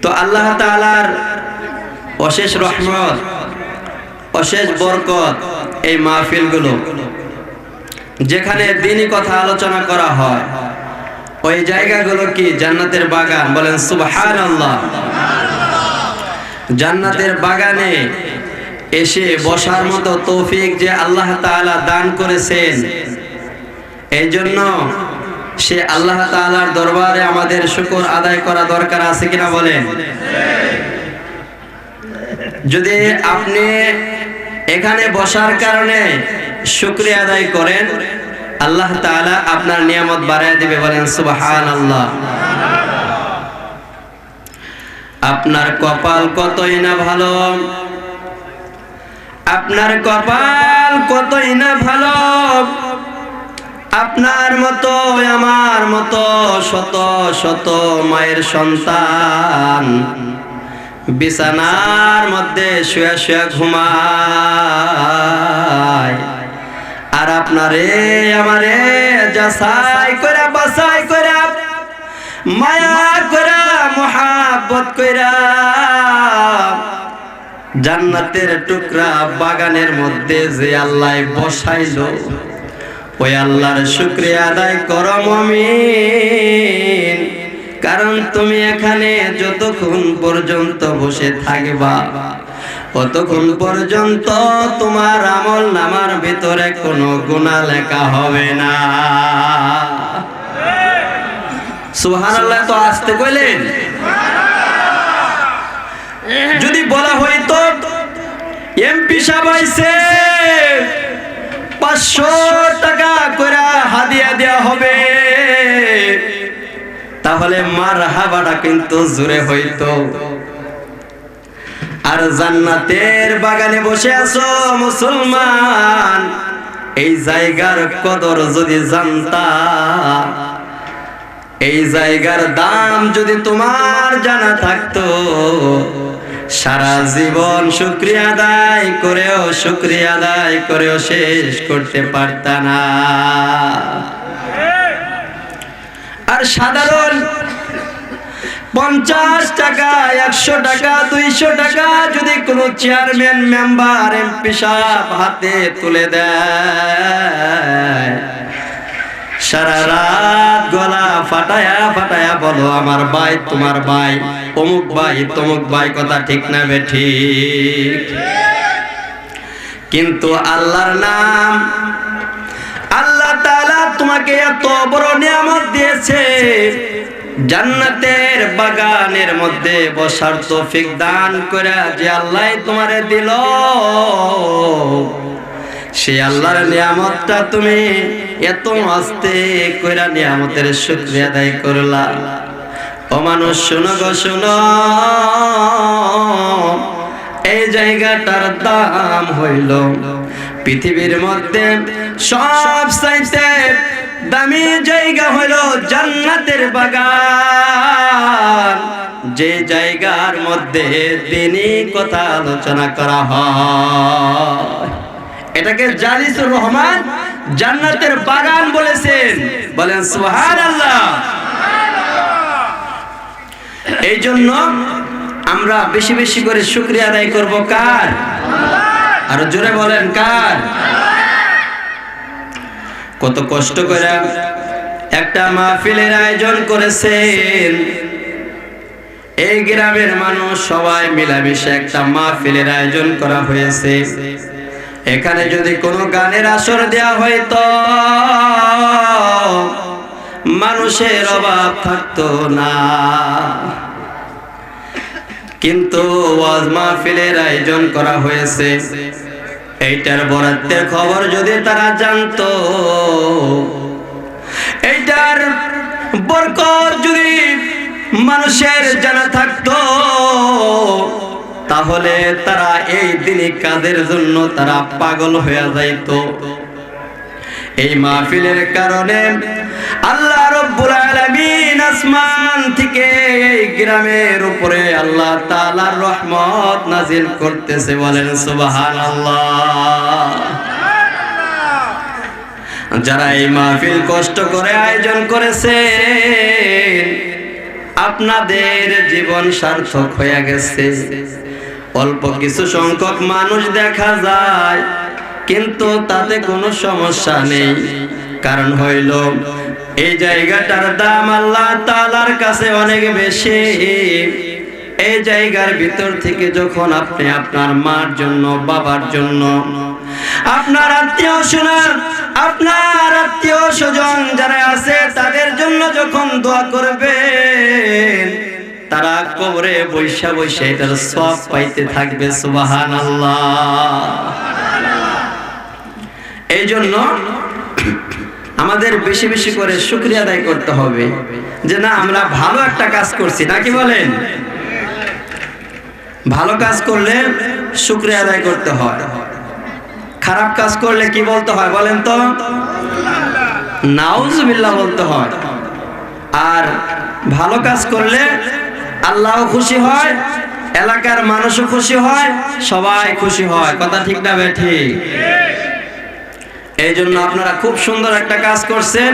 তো আল্লাহ তাআলার অশেষ রহমত, অশেষ বরকত এই মাহফিলগুলো, যেখানে দ্বীনি কথা আলোচনা করা হয়, ওই জায়গাগুলো কি জান্নাতের বাগান? বলেন সুবহানাল্লাহ। জান্নাতের বাগানে এসে বসার মতো তৌফিক যে আল্লাহ তাআলা দান করেছেন, এই জন্য সে আল্লাহ তাআলার দরবারে আমাদের শুকর আদায় করা দরকার আছে কিনা বলেন? যদি আপনি এখানে বসার কারণে শুকরিয়া আদায় করেন, আল্লাহ তাআলা আপনার নিয়ামত বাড়ায় দিবে। বলেন সুবহানাল্লাহ। আপনার কপাল কতই না ভালো, আপনার কপাল কতই না ভালো, আপনার মতো আমার মতো শত শত মায়ের সন্তান বিছানার মধ্যে শুয়ে শুয়ে ঘুমায়, আর আপনারে আমারে যাচাই করে বাছাই করে মায়া করে মোহাব্বত করে জান্নাতের টুকরা বাগানের মধ্যে যে আল্লাহ বসাইলো, ওই আল্লাহর শুকরিয়া আদায় করো মুমিন। কারণ তুমি এখানে যতক্ষণ পর্যন্ত বসে থাকবা, ততক্ষণ পর্যন্ত তোমার আমল নামার ভিতরে কোনো গুনাহ লেখা হবে না। সুবহানাল্লাহ। তো আসতে কইলেন, যদি বলা হইতো এমপি সাহেব আইছে 500 টাকা করে হাদিয়া দেয়া হবে, তাহলে মারহাবাটা কিন্তু জোরে হইতো। আর জান্নাতের বাগানে বসে আছো মুসলমান, এই জায়গার কদর যদি জানতা, এই জায়গার দাম যদি তোমার জানা থাকতো, সারা জীবন শুকরিয়া আদায় করেও শেষ করতে পারতা না। আর সাধারণ 50 টাকা, 100 টাকা, 200 টাকা যদি কোনো চেয়ারম্যান, মেম্বার, এমপি সাহেব হাতে তুলে দেয়, সারা রাত গলা ফাটায়া ফাটায়া বলো আমার ভাই, তোমার ভাই, অমুক ভাই, তমুক ভাই, কথা ঠিক না বেঠিক? কিন্তু আল্লাহর নাম, আল্লাহ তাআলা তোমাকে এত বড় নিয়ামত দিয়েছে, জান্নাতের বাগানের মধ্যে বসার তৌফিক দান করে যে আল্লাহ তোমারে দিল, সেই আল্লাহর নিয়ামতটা তুমি এত আস্তে কইরা নিয়ামতের শুকরিয়া আদায় করলা। ও মানুষ শোনো গো শোনো, এই জায়গাটার দাম হইল পৃথিবীর মধ্যে সবচাইতে দামি জায়গা হইল জান্নাতের বাগান, যে জায়গার মধ্যে দ্বীনি কথা আলোচনা করা হয়। এটাকে জালিসুর রহমান জান্নাতের বাগান বলেছেন। বলেন সুবহানাল্লাহ। এই জন্য আমরা বেশি বেশি করে শুকরিয়া আদায় করব কার? আর জোরে বলেন কার? কত কষ্ট করে একটা মাহফিলের আয়োজন করেছেন, এই গ্রামের মানুষ সবাই মিলামিশে একটা মাহফিলের আয়োজন করা হয়েছে। এখানে যদি কোনো গানের আসর দেয়া হইতো, মানুষের অভাব থাকতো না। কিন্তু ওয়াজ মাহফিলের আয়োজন করা হয়েছে, এইটার বরাদ্দের খবর যদি তারা জানতো, এইটার বরকত যদি মানুষের জানা থাকতো, তাহলে তারা এই দ্বীনি কাজের জন্য তারা পাগল হয়ে যাইতো। এই মাহফিলের কারণে আল্লাহ রাব্বুল আলামিন আসমান থেকে এই গ্রামের উপরে আল্লাহ তাআলার রহমত নাজিল করতেছে। বলেন সুবহানাল্লাহ। যারা এই মাহফিল কষ্ট করে আয়োজন করেছে, আপনাদের জীবন সার্থক হয়ে গেছে। অল্প কিছু সংখ্যক মানুষ দেখা যায়, কিন্তু তাতে কোনো সমস্যা নেই। কারণ হইল এই জায়গাটার দাম আল্লাহ তাআলার কাছে অনেক বেশি। এই জায়গার ভিতর থেকে যখন আপনি আপনার মার জন্য, বাবার জন্য, আপনার আত্মীয় স্বজন, আপনার আত্মীয় স্বজন যারা আছে তাদের জন্য যখন দোয়া করবেন, তারা কবরে বৈশা বৈশা এটার সওয়াব পাইতে থাকবে। সুবহানাল্লাহ। এই জন্য আমাদের বেশি বেশি করে শুকরিয়া আদায় করতে হবে যে না, আমরা ভালো একটা কাজ করছি, নাকি বলেন? ভালো কাজ করলে শুকরিয়া আদায় করতে হয়। খারাপ কাজ করলে কি বলতে হয় বলেন তো? নাউজুবিল্লাহ বলতে হয়। আর ভালো কাজ করলে আল্লাহও খুশি হয়, এলাকার মানুষও খুশি হয়, সবাই খুশি হয়। কথা ঠিক না বেঠিক? এই জন্য আপনারা খুব সুন্দর একটা কাজ করছেন।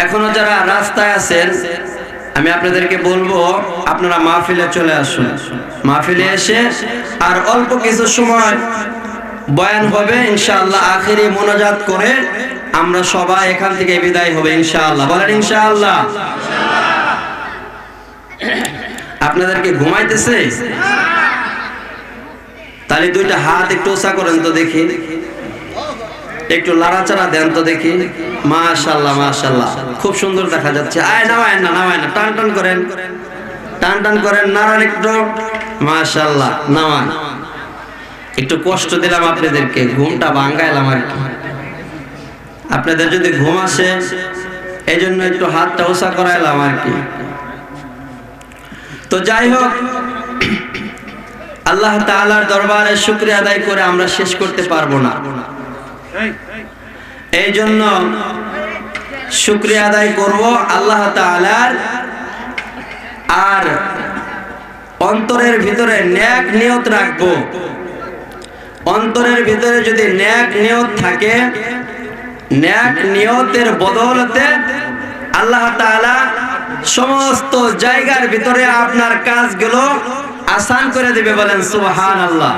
এখনো যারা রাস্তায় আছেন, আমি আপনাদেরকে বলবো আপনারা মাহফিলে চলে আসুন। মাহফিলে এসে আর অল্প কিছু সময় বয়ান হবে ইনশাআল্লাহ। আখেরি মোনাজাত করে আমরা সবাই এখান থেকে বিদায় হবে ইনশাআল্লাহ। বলেন ইনশাআল্লাহ। আপনাদেরকে ঘুমাইতেছে? তাহলে দুইটা হাত একটু উঁচা করেন তো দেখি, একটু লাড়াচাড়া দেন তো দেখি। মাশাআল্লাহ মাশাআল্লাহ, খুব সুন্দর দেখা যাচ্ছে। আয় নামায় না, নামায় না, টান টান করেন, টান টান করেন, নাড়ান একটু। মাশাআল্লাহ, নামান। একটু কষ্ট দিলাম আপনাদেরকে, ঘুমটা ভাঙাইলাম আর কি। আপনাদের যদি ঘুম আসে এই জন্য একটু হাতটা উঁচা করাইলাম আর কি। তো যাই হোক, আল্লাহ তাআলার দরবারে শুকরিয়া আদায় করে আমরা শেষ করতে পারবো না। এই জন্য শুকরিয়া আদায় করব আল্লাহ তাআলার। আর অন্তরের ভিতরে নেক নিয়ত রাখবো। অন্তরের ভিতরে যদি নেক নিয়ত থাকে, নেক নিয়তের বদৌলতে আল্লাহ তাআলা সমস্ত জায়গার ভিতরে আপনার কাজগুলো আসান করে দিবে। বলেন সুবহানাল্লাহ।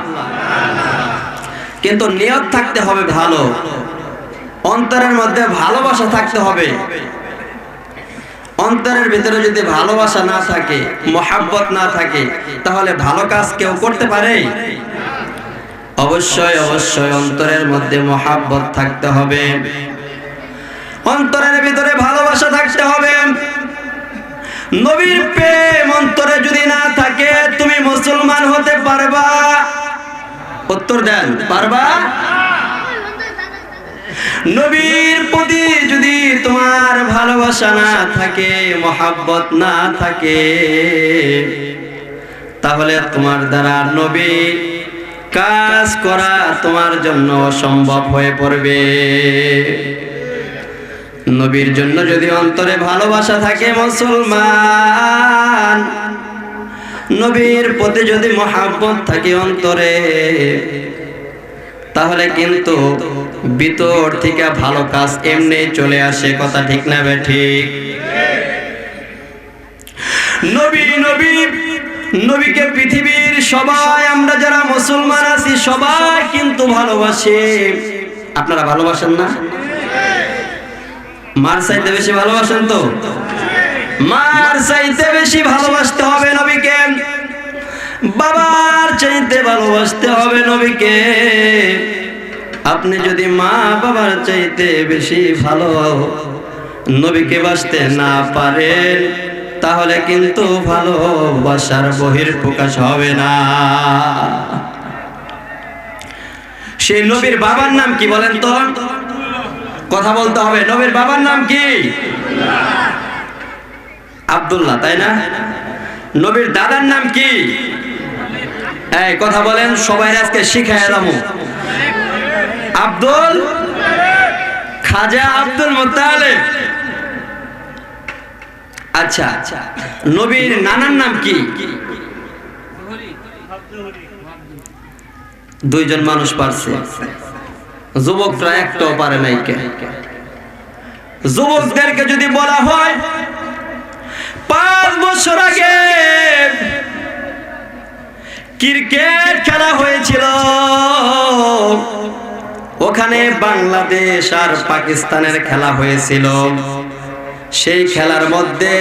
কিন্তু নিয়ত থাকতে হবে ভালো, অন্তরের মধ্যে ভালোবাসা থাকতে হবে। অন্তরের ভিতরে যদি ভালোবাসা না থাকে, মহব্বত না থাকে, তাহলে ভালো কাজ কেউ করতে পারে? অবশ্যই অবশ্যই অন্তরের মধ্যে মহব্বত থাকতে হবে, অন্তরের ভিতরে ভালোবাসা থাকতে হবে। নবীর প্রেম অন্তরে যদি না থাকে, তুমি মুসলমান হতে পারবা? উত্তর দেন, পারবা? নবীর প্রতি যদি তোমার ভালোবাসা না থাকে, মহব্বত না থাকে, তাহলে তোমার দ্বারা নবী কাজ করা তোমার জন্য অসম্ভব হয়ে পড়বে। নবীর জন্য যদি অন্তরে ভালোবাসা থাকে মুসলমান, নবীর প্রতি যদি মহব্বত থাকে অন্তরে, তাহলে কিন্তু ভিতর থেকে ভালো কাজ এমনি চলে আসে। কথা ঠিক না বেঠিক? নবী নবী নবীকে পৃথিবীর সবাই, আমরা যারা মুসলমান আছি সবাই কিন্তু ভালোবাসে। আপনারা ভালোবাসেন না? মার চাইতে বেশি ভালোবাসেন তো? মার চাইতে বেশি ভালোবাসতে হবে নবীকে, বাবার চাইতে ভালোবাসতে হবে নবীকে। আপনি যদি মা বাবার চাইতে বেশি ভালো নবীকে বাসতে না পারেন, তাহলে কিন্তু ভালোবাসার বহিঃপ্রকাশ হবে না। সেই নবীর বাবার নাম কি বলেন তো? কথা বলতে হবে। নবীর বাবার নাম কি? আব্দুল্লাহ, তাই না? নবীর দাদার নাম কি? এই কথা বলেন, সবাই আজকে শিখায় এলাম। আব্দুল খাজা আব্দুল মুত্তালিব। আচ্ছা, নবীর নানার নাম কি? দুইজন মানুষ পারছে, যুবকরা একটাও পারে নাই। যুবকদেরকে যদি বলা হয় 5 বছর আগে ক্রিকেট খেলা হয়েছিল, ওখানে বাংলাদেশ আর পাকিস্তানের খেলা হয়েছিল। সেই খেলার মধ্যে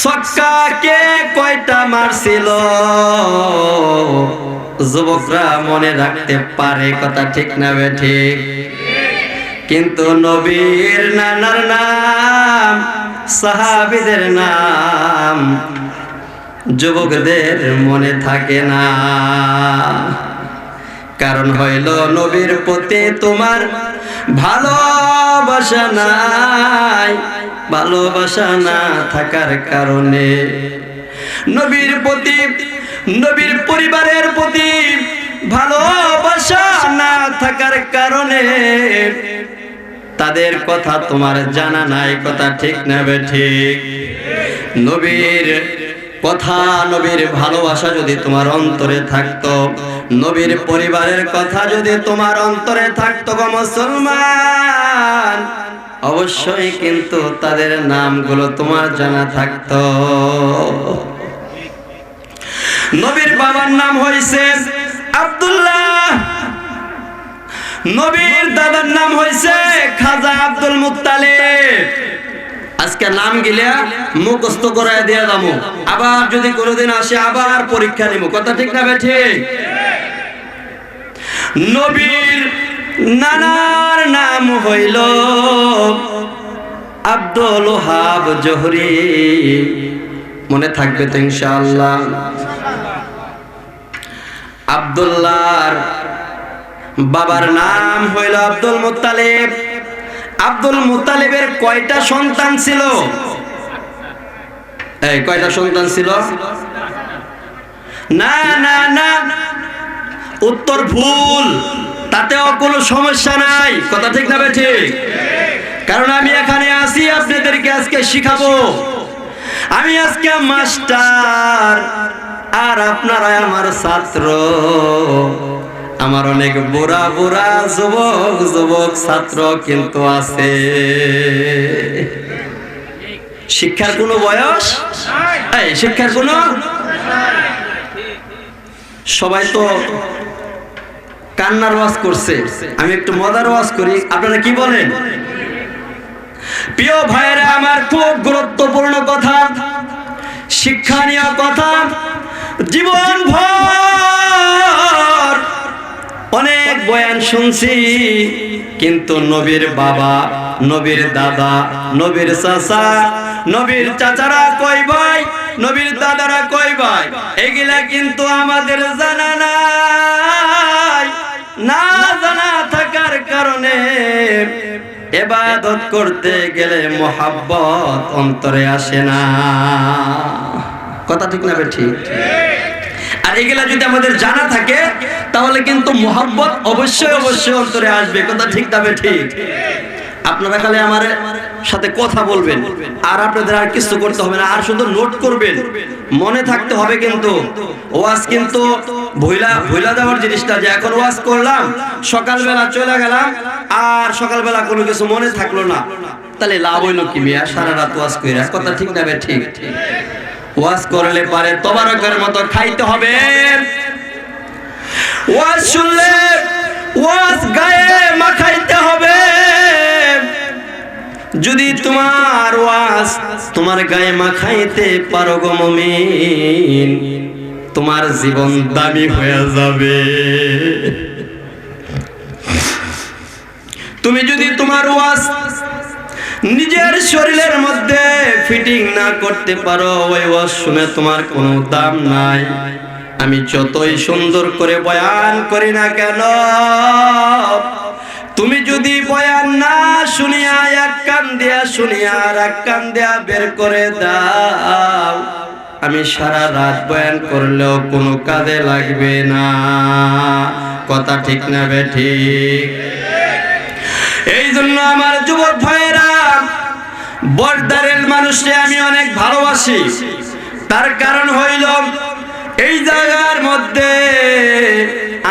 ছক্কা কে কয়টা মারছিল যুবকরা মনে রাখতে পারে, কথা ঠিক না বেঠিক? কিন্তু নবীর নানার নাম, সাহাবীদের নাম যুবকদের মনে থাকে না। কারণ হইল নবীর প্রতি তোমার ভালোবাসা নাই। ভালোবাসা না থাকার কারণে, নবীর প্রতি, নবীর পরিবারের প্রতি ভালোবাসা না থাকার কারণে তাদের কথা তোমার জানা নাই, কথা ঠিক না বেঠিক? নবীর কথা, নবীর ভালোবাসা যদি তোমার অন্তরে থাকতো, নবীর পরিবারের কথা যদি তোমার অন্তরে থাকতো গো মুসলমান, অবশ্যই কিন্তু তাদের নামগুলো তোমার জানা থাকতো। নবীর বাবার নাম হইছে আব্দুল্লাহ, নবীর দাদার নাম হইছে খাজা আব্দুল মুত্তালিব। আজকে নাম গিলা মুখস্থ করায় দিয়ে যাবো, আবার যদি কোনোদিন আসে আবার পরীক্ষা নিব, কথা ঠিক না বেঠিক? নবীর নানার নাম হইল আব্দুল ওহাব জোহরি, মনে থাকবে তো ইনশাআল্লাহ? আব্দুল্লাহর বাবার নাম হইল আব্দুল মুত্তালিব। আব্দুল মুত্তালিবের কয়টা সন্তান ছিল? এই কয়টা সন্তান ছিল? না না না, উত্তর ভুল, তাতেও কোনো সমস্যা নাই, কথা ঠিক না বেঠিক? কারণ আমি এখানে আসি আপনাদেরকে আজকে শিখাবো। আমি আজকে মাস্টার আর আপনারা আমার ছাত্র। আমার অনেক বুড়া বুড়া যুবক যুবক ছাত্র কিন্তু আছে। শিক্ষার কোনো বয়স নাই, শিক্ষার কোনো, সবাই তো কান্নার ওয়াজ করছে, আমি একটু মজার ওয়াজ করি, আপনারা কি বলেন? প্রিয় ভাইয়েরা আমার, খুব গুরুত্বপূর্ণ কথা, শিক্ষণীয় কথা। জীবন ভর অনেক বয়ান শুনছি, কিন্তু নবীর বাবা, নবীর দাদা, নবীর চাচা, নবীর চাচারা কয় ভাই, নবীর দাদারা কয় ভাই, এগুলা কিন্তু আমাদের জানা নাই। না জানা থাকার কারণে ইবাদত করতে গেলে মোহাব্বত অন্তরে আসে না, কথা ঠিক না বেঠিক? আর এগুলা যদি আমাদের জানা থাকে তাহলে কিন্তু মোহাব্বত অবশ্যই অবশ্যই অন্তরে আসবে, কথা ঠিক না বেঠিক? আপনারা খালি আমার সাথে কথা বলবেন, আর আপনাদের আর কিছু করতে হবে না, আর শুধু নোট করবেন, মনে থাকতে হবে। কিন্তু ওয়াজ কিন্তু ভুলা যাওয়ার জিনিসটা, যে এখন ওয়াজ করলাম, সকালবেলা চলে গেলাম আর সকালবেলা কোনো কিছু মনে থাকলো না, তাহলে লাভ হইলো কি মিয়া? সারা রাত ওয়াজ কইরা, কথা ঠিক না বেঠিক? ওয়াজ করলে পারে তবারকের মতো খাইতে হবে। ওয়াজ শুনলে ওয়াজ গায়ে মাখাইতে হবে। যদি তোমার ওয়াজ তোমার গায়ে মাখাইতে পারো গো মুমিন, তোমার জীবন দামি হয়ে যাবে। তুমি যদি তোমার ওয়াজ নিজের শরীরের মধ্যে ফিটিং না করতে পারো, ওই ওয়াজ শুনে তোমার কোনো দাম নাই। আমি যতই সুন্দর করে বয়ান করি না কেন, তুমি যদি বয়ান না শুনিয়া এক কান দিয়া শুনিয়া আর এক কান দিয়া বের করে দাও, আমি সারা রাত বয়ান করলেও কোনো কাজে লাগবে না, কথা ঠিক না বেঠিক? এই জন্য আমার যুবক ভাইয়েরা, বর্দারের মানুষকে আমি অনেক ভালোবাসি। তার কারণ হইল এই জায়গার মধ্যে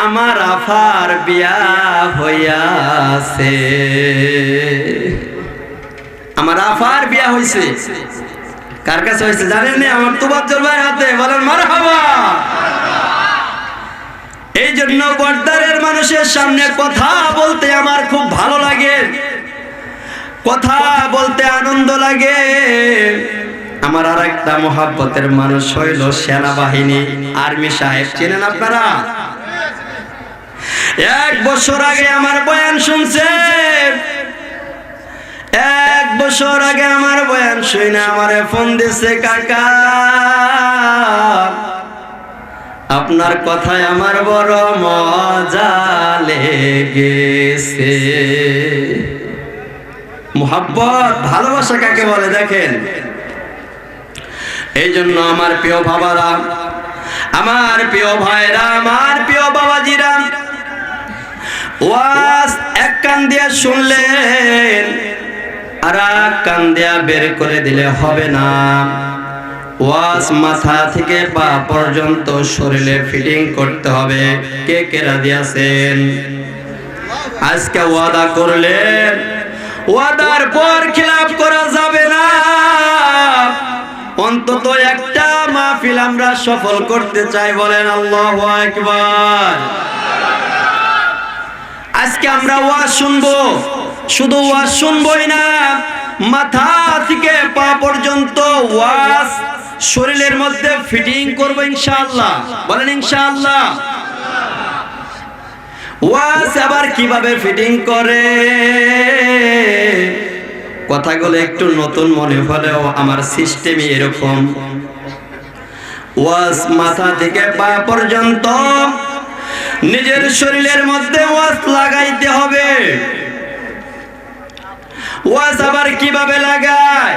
আমার আফার বিয়া হইয়াছে, আমার আফার বিয়া হইছে। কার কাছে হয়েছে জানেন না? আমার তোবাজ্জল ভাইয়ের হাতে। বলেন মারহাবা। এই জন্য বর্দারের মানুষের সামনে কথা বলতে আমার খুব ভালো লাগে, কথা বলতে আনন্দ লাগে। আমার আর একটা মহাব্বতের মানুষ হইল সেনাবাহিনী, আর্মি সাহেব। চেনেন আপনারা? 1 বছর আগে আমার বয়ান শুনছে, 1 বছর আগে আমার বয়ান শুনে আমারে ফোন দিছে, কাকা আপনার কথায় আমার বড় মজা লেগেছে। মুহাব্বত, ভালোবাসা কাকে বলে দেখেন। এই জন্য আমার প্রিয় বাবারা, আমার প্রিয় ভাইরা, আমার প্রিয় বাবাজিরা, ওয়াজ এক কান দিয়া শুনলেন আর এক কান দিয়া বের করে দিলে হবে না। ওয়াজ মাথা থেকে পা পর্যন্ত শরীরে ফিটিং করতে হবে। কে কে রাজি আছেন? আজকে ওয়াদা করলেন, ওয়াদার পর খিলাফ করা যাবে না। অন্তত একটা মাহফিল আমরা সফল করতে চাই। বলেন আল্লাহু আকবার। আজকে আমরা ওয়াজ শুনবো, শুধু ওয়াজ শুনবই না, মাথা থেকে পা পর্যন্ত ওয়াজ শরীরের মধ্যে ফিটিং করব ইনশাআল্লাহ। বলেন ইনশাআল্লাহ। ওয়াজ আবার কিভাবে ফিটিং করে? কথাগুলো একটু নতুন মনে হলেও আমার সিস্টেমই এরকম। ওয়াজ মাথা থেকে পা পর্যন্ত নিজের শরীরের মধ্যে ওয়াজ লাগাইতে হবে। ওয়াজ আবার কিভাবে লাগায়?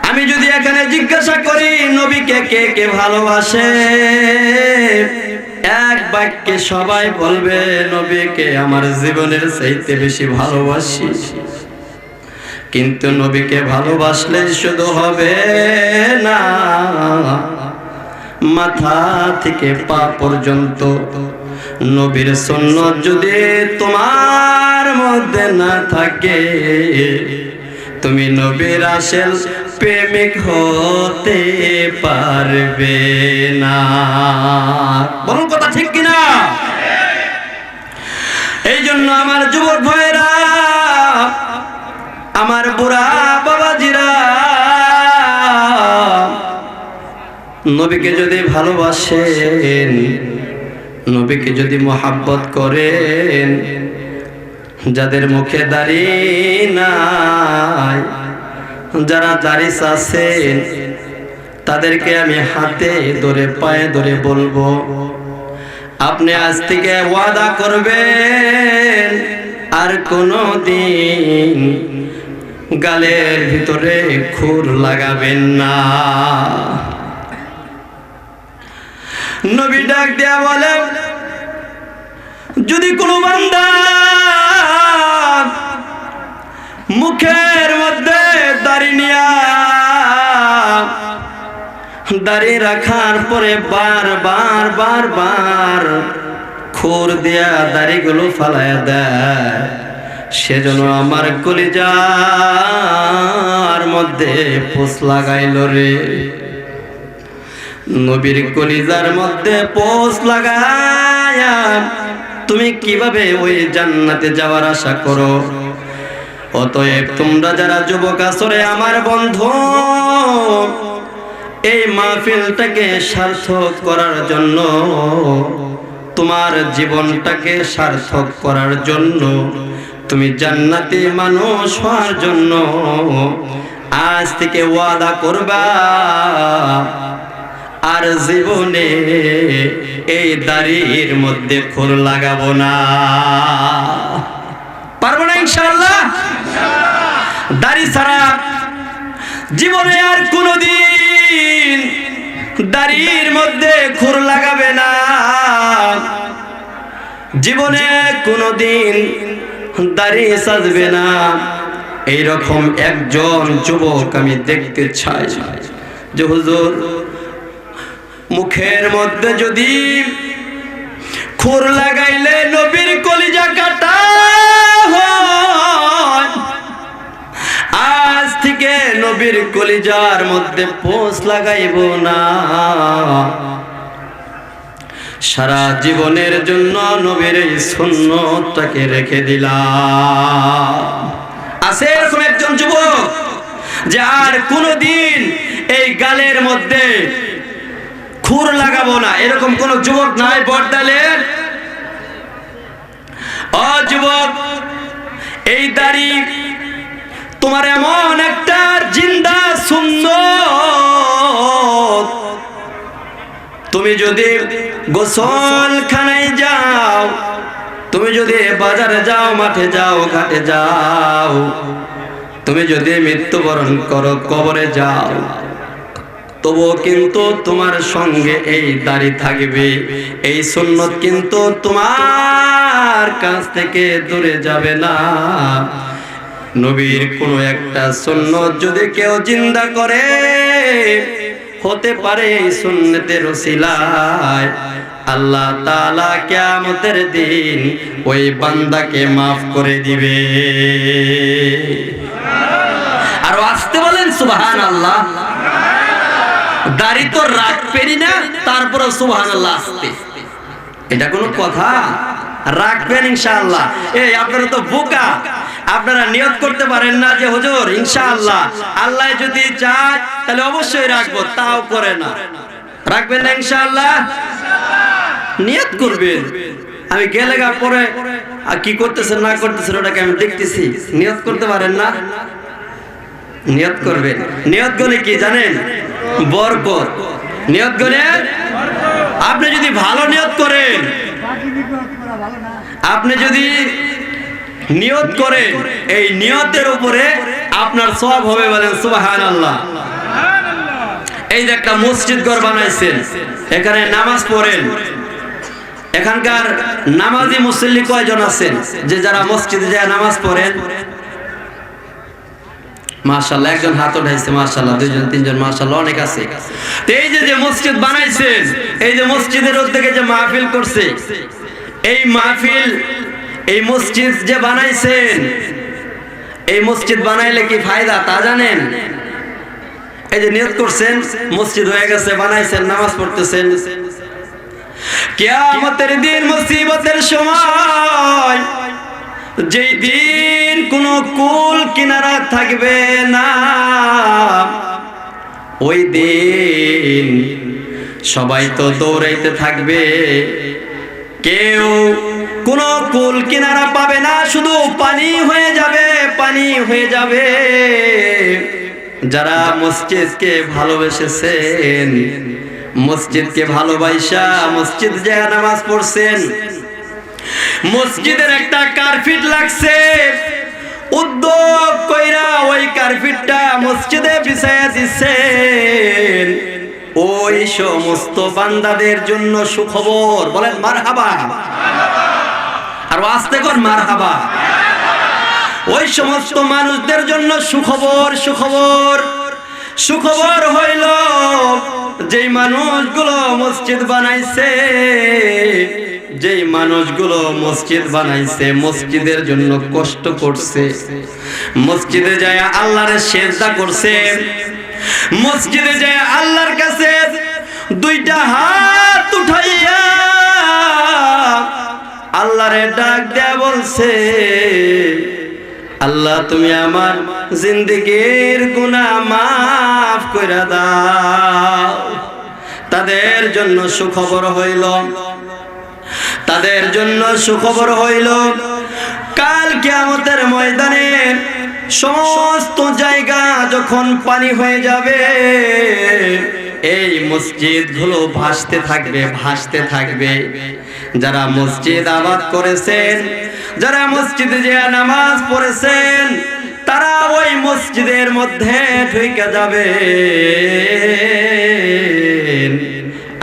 আমি যদি এখানে জিজ্ঞাসা করি নবীকে কে কে ভালোবাসে, এক বাক্যে সবাই বলবে নবীকে আমার জীবনের চাইতে বেশি ভালোবাসি। কিন্তু নবীকে ভালোবাসলে শুধু হবে না, মাথা থেকে পা পর্যন্ত নবীর সুন্নাত যদি তোমার মধ্যে না থাকে, তুমি নবীর আসল প্রেমিক হতে পারবে না। বলুন কথা ঠিক কিনা? এই জন্য আমার যুবক ভাইরা, আমার বুড়া বাবাজিরা, নবীকে যদি ভালোবাসেন, নবীকে যদি মহাব্বত করেন, যাদের মুখে দাড়ি নাই, যারা দাড়ি আছেন, তাদেরকে আমি হাতে ধরে পায়ে ধরে বলবো, আপনি আজ থেকে ওয়াদা করবেন আর কোনদিন গালের ভিতরে খুর লাগাবেন না। নবী ডাক দেয়া বলে, যদি কোনো বান্দা মুখের মধ্যে দাড়ি নিয়া, দাড়ি রাখার পরে বারবার বারবার খুর দিয়া দাড়িগুলো ফালায়া দেয়, সেজন্য আমার কলিজার মধ্যে পোষ লাগাইল রে। নবীর কলিজার মধ্যে পোষ লাগায়া তুমি কিভাবে ওই জান্নাতে যাওয়ার আশা করো? অতএব তোমরা যারা যুবক আছো রে আমার বন্ধু, এই মাহফিলটাকে সার্থক করার জন্য, তোমার জীবনটাকে সার্থক করার জন্য, তুমি জান্নাতি মানুষ হওয়ার জন্য আজ থেকে ওয়াদা করবা আর জীবনে এই দাড়ির মধ্যে খুর লাগাবো না। পারবো না ইনশাআল্লাহ? দাড়ি ছাড়া জীবনে আর কোনদিন দাড়ির মধ্যে খুর লাগাবে না। জীবনে কোনদিন দাড়ি সাজবে না। এইরকম একজন যুবক আমি দেখতে চাই যে হুজুর মুখের মধ্যে যদি খুর লাগাইলে নবীর কলিজা কাটা হয়, আজ থেকে নবীর কলিজার মধ্যে পোঁছ লাগাইব না, সারা জীবনের জন্য নবীর এই সুন্নতটাকে রেখে দিলাম। আছে এরকম একজন যুবক যে আর কোনোদিন এই গালের মধ্যে খুর লাগাবো না, এরকম কোন যুবক নাই বড়দালের? ও যুবক, এই দাড়ি তোমার এমন একটা জিন্দা সুন্নত, তুমি যদি গোসলখানায় যাও, তুমি যদি বাজারে যাও, মাঠে যাও, ঘাটে যাও, তুমি যদি মৃত্যুবরণ করো, কবরে যাও, তবুও কিন্তু তোমার সঙ্গে এই দাড়ি থাকবে। এই সুন্নত কিন্তু তোমার কাছ থেকে দূরে যাবে না। নবীর কোনো একটা সুন্নত যদি কেউ জিন্দা করে, হতে পারে এই সুন্নতের ওসিলায় আল্লাহ তাআলা কিয়ামতের দিন ওই বান্দাকে মাফ করে দিবে। আর আসতে বলেন সুবহানাল্লাহ। দাড়ি তো রাখবেনই না, তারপরে সুবহানাল্লাহ আসতে, এটা কোনো কথা? রাখবেন ইনশাআল্লাহ। এই আপনারা তো বোকা, আপনারা নিয়ত করতে পারেন না যে হুজুর ইনশাআল্লাহ আল্লাহ যদি চায় তাহলে অবশ্যই রাখবো, তাও করে না। রাখবেন না ইনশাআল্লাহ? নিয়ত করবেন। আমি গেলে গা পরে কি করতেছেন না করতেছেন ওটাকে আমি দেখতেছি, নিয়ত করতে পারেন না? নিয়ত করবেন। নিয়ত গলে কি জানেন? বরকত। নিয়ত গলে আপনি যদি ভালো নিয়ত করেন, আপনি যদি নিয়ত করেন, এই নিয়তের উপরে আপনার সওয়াব হবে। বলেন সুবহানাল্লাহ। এই যে একটা মসজিদ ঘর বানাইছেন, এখানে নামাজ পড়েন, এখানকার নামাজি মুসল্লি কয়জন আছেন যে যারা মসজিদে যায় নামাজ পড়েন? মাশাআল্লাহ, একজন হাত উঠাইছে, মাশাআল্লাহ, দুইজন তিনজন, মাশাআল্লাহ, অনেক আছে। তো এই যে মসজিদ বানাইছেন, এই যে মসজিদের উদ্যোগে যে মাহফিল করছে, এই মাহফিল, এই মসজিদ যে বানাইছেন, এই মসজিদ বানাইলে কি ফায়দা তা জানেন? এই যে নিয়ত করছেন, মসজিদ হয়ে গেছে, বানাইছেন, নামাজ পড়তেছেন, কিয়ামতের দিন মুসিবতের সময়, যেই দিন কোন কুল কিনারা থাকবে না, ওই দিন সবাই তো দৌড়াইতে থাকবে, কেউ কোন কুল কিনারা পাবে না, শুধু পানি হয়ে যাবে, পানি হয়ে যাবে। যারা মসজিদকে ভালোবেসেছেন, মসজিদকে ভালোবাসা মসজিদ যায় নামাজ পড়ছেন, মসজিদের একটা কার্পেট লাগছে, উদ্যোগ কইরা ওই কার্পেটটা মসজিদে বিছায়া দিচ্ছেন, ওই সমস্ত বান্দাদের জন্য সুখবর। বলেন মারহাবা। আর আস্তে কর মারহাবা। ওই সমস্ত মানুষদের জন্য সুখবর, সুখবর, সুখবর হইল যেই মানুষগুলো মসজিদ বানাইছে, যেই মানুষগুলো মসজিদ বানাইছে, মসজিদের জন্য কষ্ট করছে, মসজিদে যায় আল্লাহর সিজদা করছে, মসজিদে যায় আল্লাহর কাছে দুইটা হাত উঠাইয়া আল্লাহরে ডাক দেয়া বলছে, আল্লাহ তুমি আমার জিন্দেগীর গুনাহ মাফ করে দাও। তাদের জন্য সুখবর হইল, তাদের জন্য সুখবর হইল, কাল কিয়ামতের ময়দানে সমস্ত জায়গা যখন পানি হয়ে যাবে, এই মসজিদগুলো ভাসতে থাকবে, ভাসতে থাকবে। যারা মসজিদ আবাদ করেছেন, যারা মসজিদে যে নামাজ পড়েছেন, তারা ওই মসজিদের মধ্যে ঢুকে যাবে।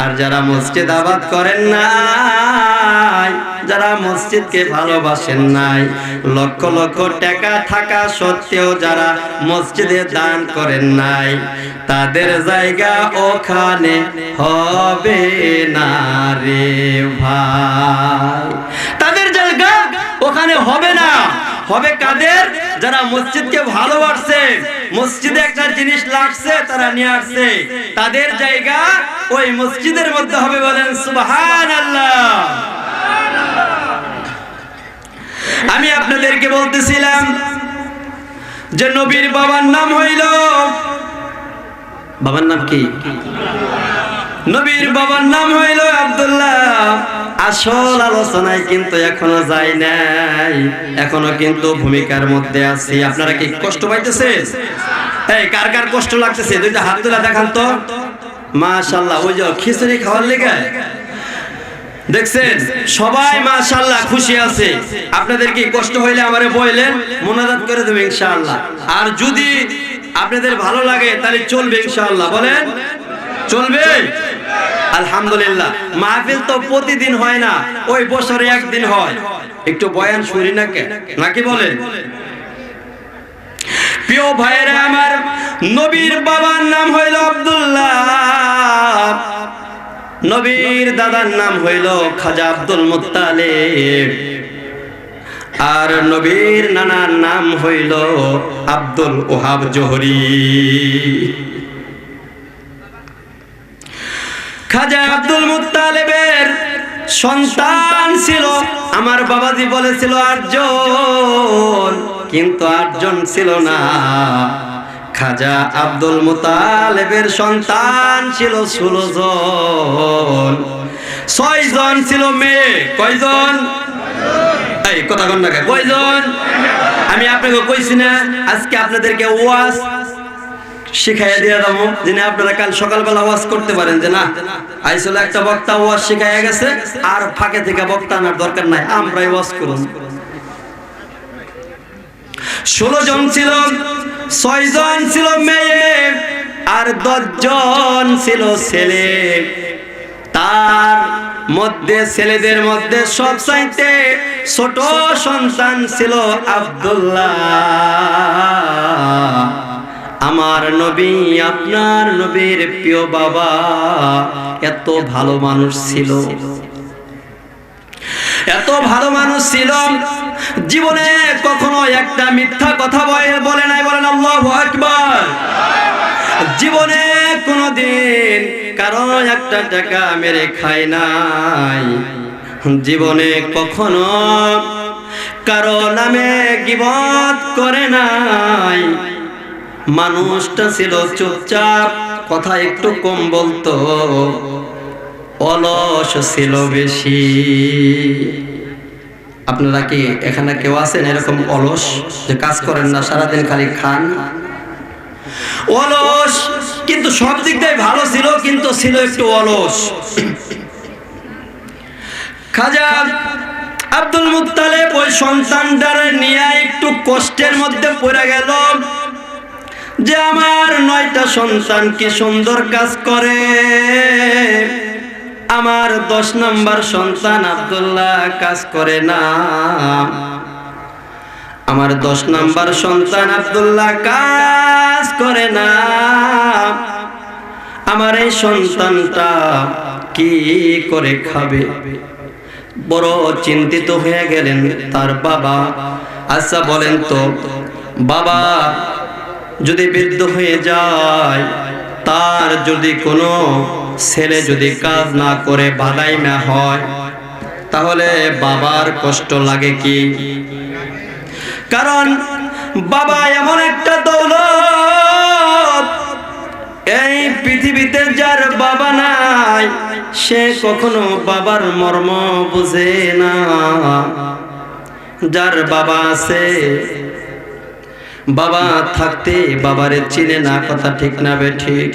আর যারা মসজিদ আবাদ করেন নাই, যারা মসজিদকে ভালোবাসেন নাই, লক্ষ লক্ষ টাকা থাকা সত্ত্বেও যারা মসজিদে দান করেন নাই, তাদের জায়গা ওখানে হবে না রে ভাই, তাদের জায়গা ওখানে হবে না। হবে কাদের? যারা মসজিদকে ভালোবাসছে, মসজিদে একটা জিনিস লাগছে তারা নিয়ে আসছে, তাদের জায়গা ওই মসজিদের মধ্যে হবে। বলেন সুবহানাল্লাহ। আমি আপনাদেরকে বলতেছিলাম যে নবীর বাবার নাম হইল, বাবার নাম কি? নবীর বাবার নাম হইল আব্দুল্লাহ। আসল আলোচনায় কিন্তু এখনো যাই নাই, এখনো কিন্তু ভূমিকার মধ্যে আছি। আপনারা কি কষ্ট পাইতেছেন? এই কার কার কষ্ট লাগতেছে দুইটা হাত তুলে দেখান তো। মাশাআল্লাহ। ওই যে খিচুড়ি খাওয়ার লেগে দেখছেন সবাই মাশাআল্লাহ খুশি আছে। আপনাদের কি কষ্ট হইলে আমারে বললেন, মুনাজাত করে দেব ইনশাআল্লাহ। আর যদি আপনাদের ভালো লাগে তাহলে চলবে ইনশাআল্লাহ। বলেন চলবে? আলহামদুলিল্লাহ। মাহফিল তো প্রতিদিন হয় না, ওই বছরে একদিন হয়। একটু বয়ান শুনি নাকি বলেন? প্রিয় ভাইরা আমার, নবীর বাবার নাম হইল আব্দুল্লাহ, নবীর দাদার নাম হইল খাজা আব্দুল মুত্তালিব, আর নবীর নানার নাম হইল আব্দুল ওহাব জোহরি। খাজা আব্দুল মুত্তালিবের সন্তান ছিল, আমার বাবাজি বলেছিল 8 জন, কিন্তু 8 জন ছিল না। খাজা আব্দুল মুত্তালিবের সন্তান ছিল 16 জন। 6 জন ছিল মেয়ে। কয়জন? এই কথা কোন না, কয়জন? আমি আপনাকে কইছি না আজকে আপনাদেরকে ওয়াজ শিখাইয়া দিয়ে দেবো, যিনি আপনারা কাল সকালবেলা ওয়াজ করতে পারেন যে না আইসলে একটা বক্তা ওয়াজ শিখাইয়া গেছে, আর ফাঁকে থেকে বক্তা আনার দরকার নাই, আমরাই ওয়াজ করুন। 16 জন ছিল, 6 জন ছিল মেয়ে আর 10 জন ছিল ছেলে। তার মধ্যে ছেলেদের মধ্যে সবচাইতে ছোট সন্তান ছিল আব্দুল্লাহ। আমার নবী, আপনার নবীর প্রিয় বাবা এত ভালো মানুষ ছিল, এত ভালো মানুষ ছিল, জীবনে কখনো একটা মিথ্যা কথা বলে নাই। বলেন আল্লাহু আকবার। জীবনে কোনোদিন কারো একটা টাকা মেরে খায় নাই, জীবনে কখনো কারো নামে গীবত করে নাই। মানুষটা ছিল চুপচাপ, কথা একটু কম বলতো, অলস ছিল বেশি। আপনারা কি এখানে কেউ আছেন এরকম অলস, যে কাজ করেন না, সারাদিন খালি খান? অলস, কিন্তু সব দিক দিয়ে ভালো ছিল, কিন্তু ছিল একটু অলস। খাজা আব্দুল মুত্তালিব ওই সন্তানটারে নিয়ে একটু কষ্টের মধ্যে পড়ে গেল যে আমার 9টা সন্তান কি সুন্দর কাজ করে, আমার 10 নম্বর সন্তান আব্দুল্লাহ কাজ করে না, আমার 10 নম্বর সন্তান আব্দুল্লাহ কাজ করে না, আমার এই সন্তানটা কি করে খাবে? বড় চিন্তিত হয়ে গেলেন তার বাবা। আচ্ছা বলেন তো, বাবা যদি বৃদ্ধ হয়ে যায়, তার যদি কোনো ছেলে যদি কাজ না করে বাধাই না হয়, তাহলে বাবার কষ্ট লাগে কি? কারণ বাবা এমন একটা দৌলত, এই পৃথিবীতে যার বাবা নাই সে কখনো বাবার মর্ম বুঝে না। যার বাবা আছে, বাবা থাকতে বাবারে চিনে না, কথা ঠিক না বে ঠিক?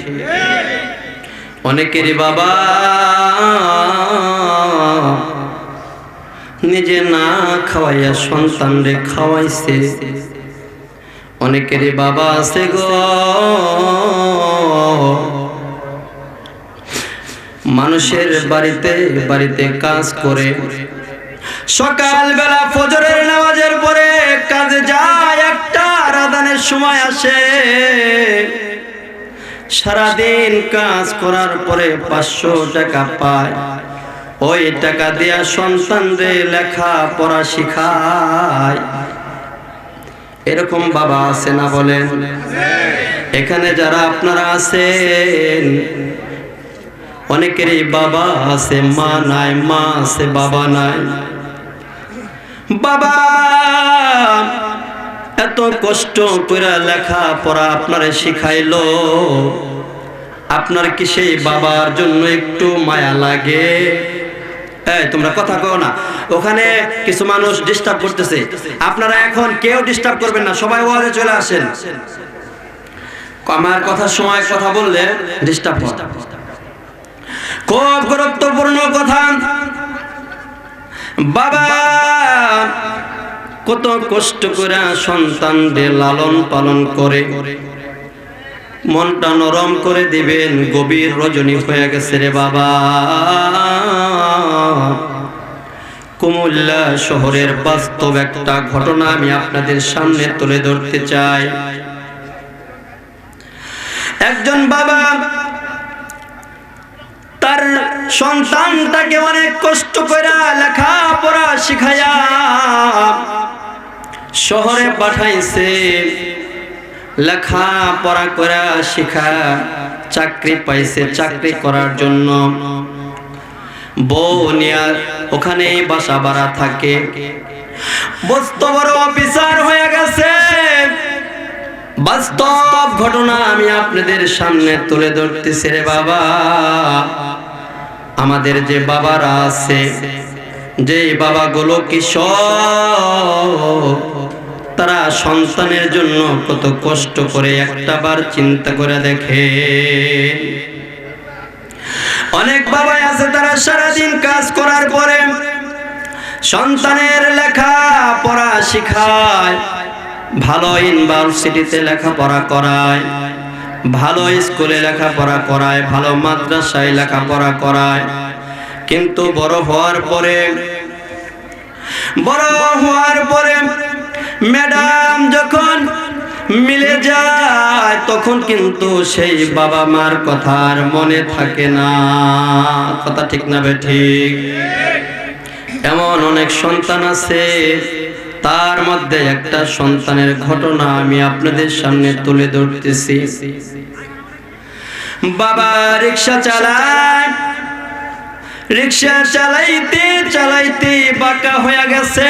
অনেকেরই বাবা নিজে না খাওয়াইয়া সন্তানরে খাওয়াইছে, অনেকেরই বাবা আছে গো মানুষের বাড়িতে বাড়িতে কাজ করে, সকালবেলা ফজরের নামাজের পরে কাজে যায়, একটা আরাধনের সময় আসে, সারাদিন কাজ করার পরে 500 টাকা পায়। ওই টাকা দিয়া সন্তানদের লেখা পড়া শিখায়। এরকম বাবা আছে না বলেন? এখানে যারা আপনারা আছেন অনেকেরই বাবা আছে, মা নাই, মা আছে, বাবা নাই। বাবা এত কষ্ট করে লেখা পড়া আপনারে শিখাইলো, আপনার কি সেই বাবার জন্য একটু মায়া লাগে? এই তোমরা কথা কও না, ওখানে কিছু মানুষ ডিস্টার্ব করতেছে। আপনারা এখন কেউ ডিস্টার্ব করবেন না, সবাই ওয়াজে চলে আসেন। আমার কথার সময় কথা বললে ডিস্টার্ব হয়। খুব গুরুত্বপূর্ণ কথা। বাবা কত কষ্ট করে সন্তানদের লালন পালন করে, মনটা নরম করে দিবেন। গভীর রজনী হয়ে গেছে রে বাবা। কুমিল্লা শহরের বাস্তব একটা ঘটনা আমি আপনাদের সামনে তুলে ধরতে চাই। একজন বাবা তার সন্তানটাকে অনেক কষ্ট করে লেখাপড়া শিখায়া শহরে পাঠাইছে। লেখাপড়া করে শিখা চাকরি পাইছে, চাকরি করার জন্য বউ নিয়ে ওখানে বাসা ভাড়া থাকে। বস্ত বড় অফিসার হয়ে গেছে। বাস্তব ঘটনা আমি আপনাদের সামনে তুলে ধরতেছি রে বাবা। আমাদের যে বাবারা আছে, যে বাবাগুলো কিশোর, তারা সন্তানের জন্য কত কষ্ট করে একটাবার চিন্তা করে দেখে। অনেক বাবাই আছে তারা সারাদিন কাজ করার পরে সন্তানের লেখা পড়া শিখায়, ভালো ইউনিভার্সিটিতে লেখাপড়া করায়, ভালো স্কুলে লেখাপড়া করায়, ভালো মাদ্রাসায় লেখাপড়া করায়। কিন্তু বড় হওয়ার পরে ম্যাডাম যখন মিলে যায় তখন কিন্তু সেই বাবা মার কথা আর মনে থাকে না। কথা ঠিক না বে ঠিক? এমন অনেক সন্তান আছে, তার মধ্যে একটা সন্তানের ঘটনা আমি আপনাদের সামনে তুলে ধরতেছি। বাবা রিক্সা চালায়, রিক্সা চালাইতে চালাইতে বাঁকা হয়ে গেছে।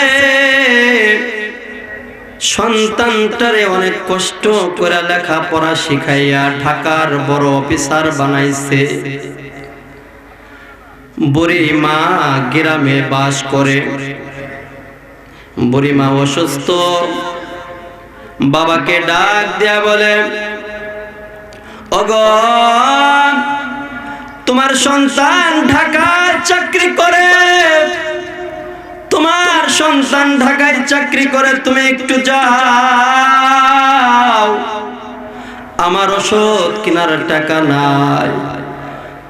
সন্তানটারে অনেক কষ্ট করে লেখাপড়া শিখাইয়া ঢাকার বড় অফিসার বানাইছে। বুড়ি মা গ্রামে বাস করে, বুড়ি মা অসুস্থ। বাবাকে ডাক দেয়া বলে, ওগো তোমার সন্তান ঢাকায় চাকরি করে, তোমার সন্তান ঢাকায় চাকরি করে, তুমি একটু যাও। আমার ওষুধ কেনার টাকা নাই,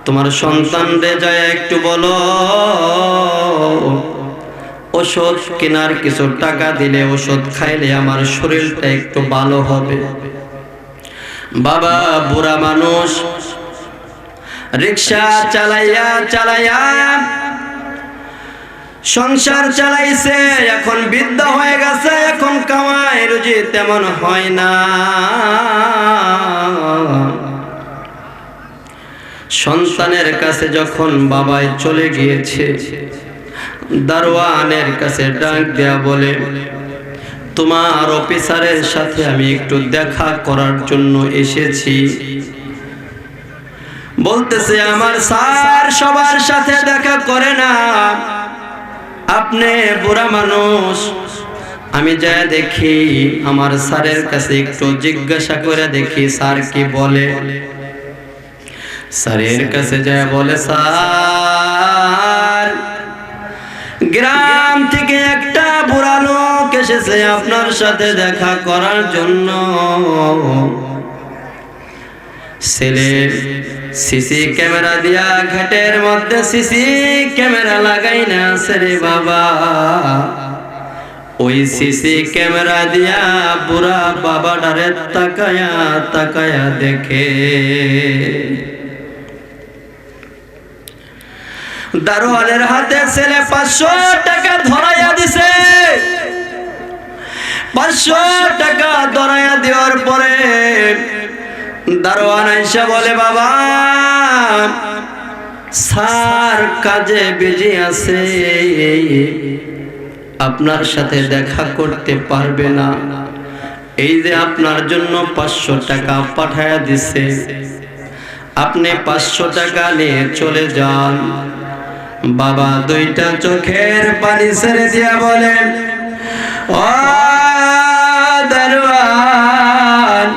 তোমার সন্তান রে যায় একটু বলো ওষুধ কেনার কিছু টাকা দিলে ওষুধ খাইলে আমার শরীরটা একটু ভালো হবে। বাবা বুড়া মানুষ, রিক্সা চালাইয়া চালাইয়া সংসার চালাইছে। এখন বৃদ্ধ হয়ে গেছে, এখন কামাই রুজি তেমন হয় না। সন্তানের কাছে যখন বাবাই চলে গিয়েছে, দারোয়ানের কাছে ডাক দেয়া বলে, তোমার অফিসারের সাথে আমি একটু দেখা করার জন্য এসেছি। বলতেছে, আমার স্যার সবার সাথে দেখা করে না, আপনি বুড়া মানুষ, আমি যা দেখি আমার স্যারের কাছে একটু জিজ্ঞাসা করে দেখি স্যার কি বলে। স্যারের কাছে যা বলে, স্যার গ্রাম থেকে একটা বুড়া লোক এসেছে আপনার সাথে দেখা করার জন্য। ছেলে সিসি ক্যামেরা দিয়া ঘাটের মধ্যে সিসি ক্যামেরা লাগাই না রে বাবা, ওই সিসি ক্যামেরা দিয়া বুড়া বাবাটারে তাকায়া তাকায়া দেখে। দারোয়ানের হাতে ছেলে 500 টাকা ধরাইয়া দিছে। 500 টাকা ধরায়া দেওয়ার পরে দারোয়ান আইসা বলে, বাবা স্যার কাজে বিজি আছে, আপনার সাথে দেখা করতে পারবে না, এই যে আপনার জন্য 500 টাকা পাঠায়া দিছে, আপনি 500 টাকা নিয়ে চলে যান। বাবা দুইটা চোখের পানি ছেড়ে দিয়া বলেন, ও দারোয়ান,